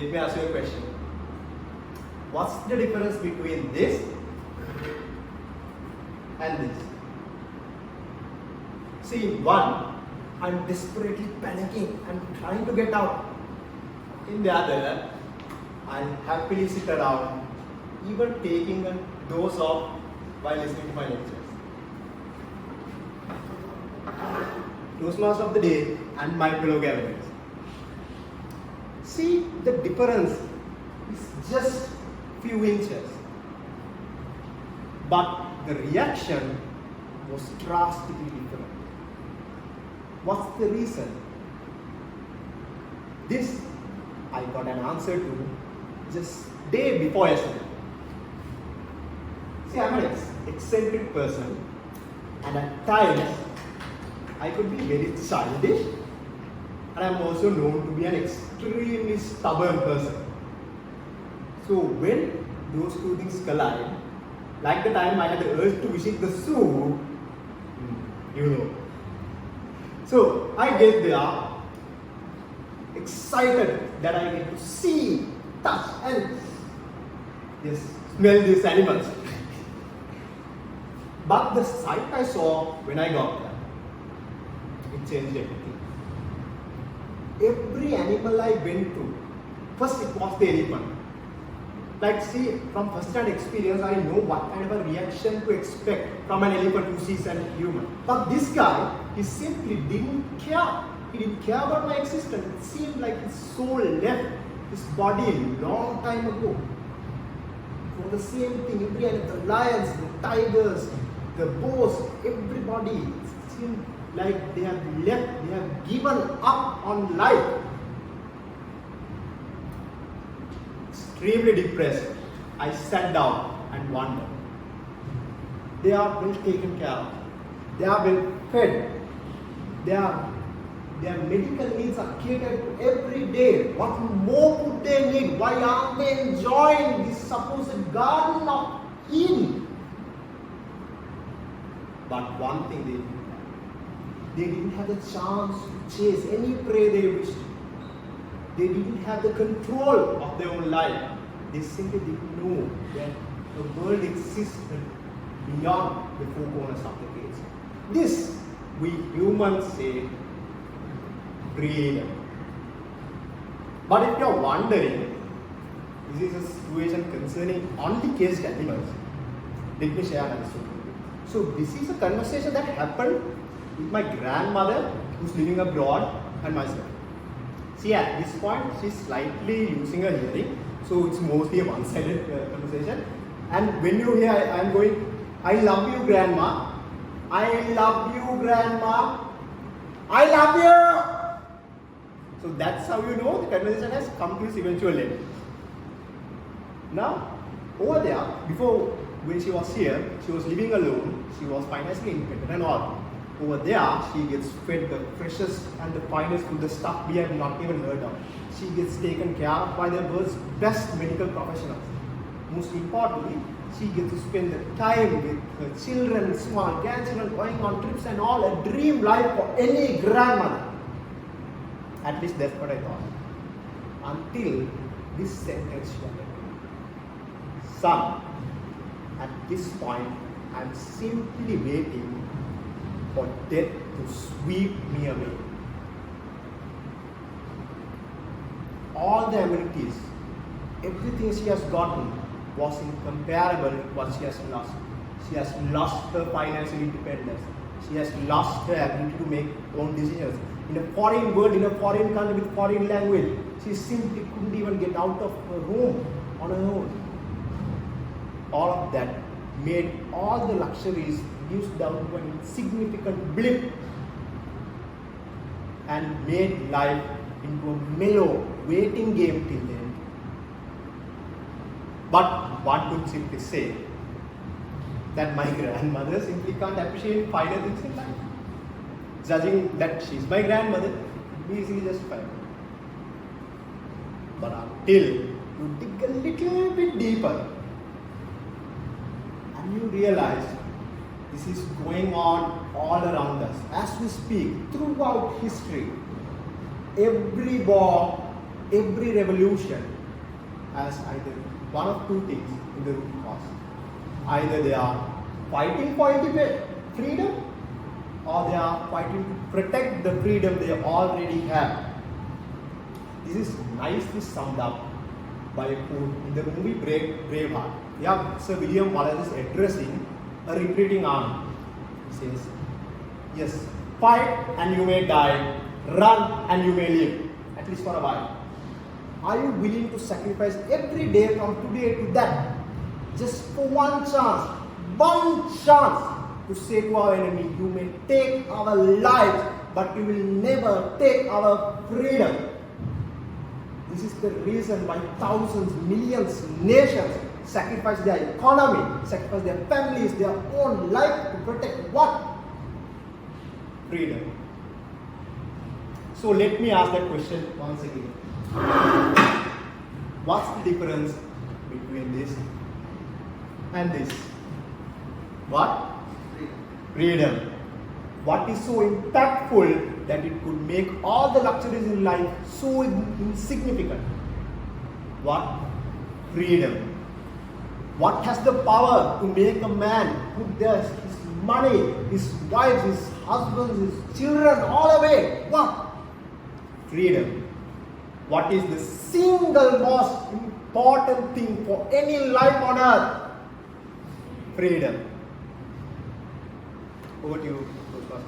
let me ask you a question. What's the difference between this and this? See, in one, I'm desperately panicking and trying to get out. In the other, I'll happily sit around, even taking a dose off while listening to my lectures. Toastmasters of the day and my fellow gatherings. See, the difference is just few inches, but the reaction was drastically different. What's the reason? This I got an answer to just day before yesterday. See, I'm an eccentric person, and at times I could be very childish, and I'm also known to be an extremely stubborn person. So when those two things collide, like the time I had the urge to visit the zoo, you know. So I get there, excited that I get to see, touch, and just smell these animals. But the sight I saw when I got there, it changed everything. Every animal I went to, first it was the elephant. Like, see, from first-hand experience, I know what kind of a reaction to expect from an elephant who sees a human. But this guy, he simply didn't care. He didn't care about my existence. It seemed like his soul left his body a long time ago. For the same thing, every animal, the lions, the tigers, the boars, everybody, it seemed like they have left, they have given up on life. Extremely depressed, I sat down and wondered. They are well taken care of. They are well fed. Their medical needs are catered to every day. What more could they need? Why aren't they enjoying this supposed garden of Eden? But one thing they didn't have the chance to chase any prey they wished. They didn't have the control of their own life. They simply didn't know that the world existed beyond the four corners of the cage. This, we humans say, freedom. But if you're wondering, this is a situation concerning only caged animals, let me share another story. So this is a conversation that happened with my grandmother who's living abroad and myself. See, at this point, she's slightly losing her hearing, so it's mostly a one-sided conversation. And when you hear, I'm going, I love you, grandma. I love you, grandma. I love you. So that's how you know the conversation has come to its eventual end. Now, over there, before when she was here, she was living alone. She was financially independent and all. Over there, she gets fed the freshest and the finest food, the stuff we have not even heard of. She gets taken care of by the world's best medical professionals. Most importantly, she gets to spend the time with her children, small grandchildren, going on trips and all, a dream life for any grandmother. At least that's what I thought. Until this sentence she uttered. Son, at this point, I'm simply waiting for death to sweep me away. All the amenities, everything she has gotten was incomparable with what she has lost. She has lost her financial independence. She has lost her ability to make own decisions. In a foreign world, in a foreign country with foreign language, she simply couldn't even get out of her home on her own. All of that made all the luxuries reduced down to an insignificant blip and made life into a mellow waiting game till then. But one could simply say that my grandmother simply can't appreciate finer things in life. Judging that she's my grandmother, it would be easily justified. But until you dig a little bit deeper and you realize this is going on all around us as we speak throughout history. Every war, every revolution has either one of two things in the root cause. Either they are fighting for independent freedom, or they are fighting to protect the freedom they already have. This is nicely summed up by a quote in the movie Braveheart. Yeah, Sir William Wallace is addressing a retreating army. He says, yes, fight and you may die, run and you may live, at least for a while. Are you willing to sacrifice every day from today to that, just for one chance to say to our enemy, you may take our lives, but you will never take our freedom. This is the reason why thousands, millions, nations sacrifice their economy, sacrifice their families, their own life to protect what? Freedom. So let me ask that question once again. What's the difference between this and this? What? Freedom. What is so impactful that it could make all the luxuries in life so insignificant? What? Freedom. What has the power to make a man put his money, his wives, his husbands, his children all away? What? Freedom. What is the single most important thing for any life on earth? Freedom. Over to you, Coach Pastor.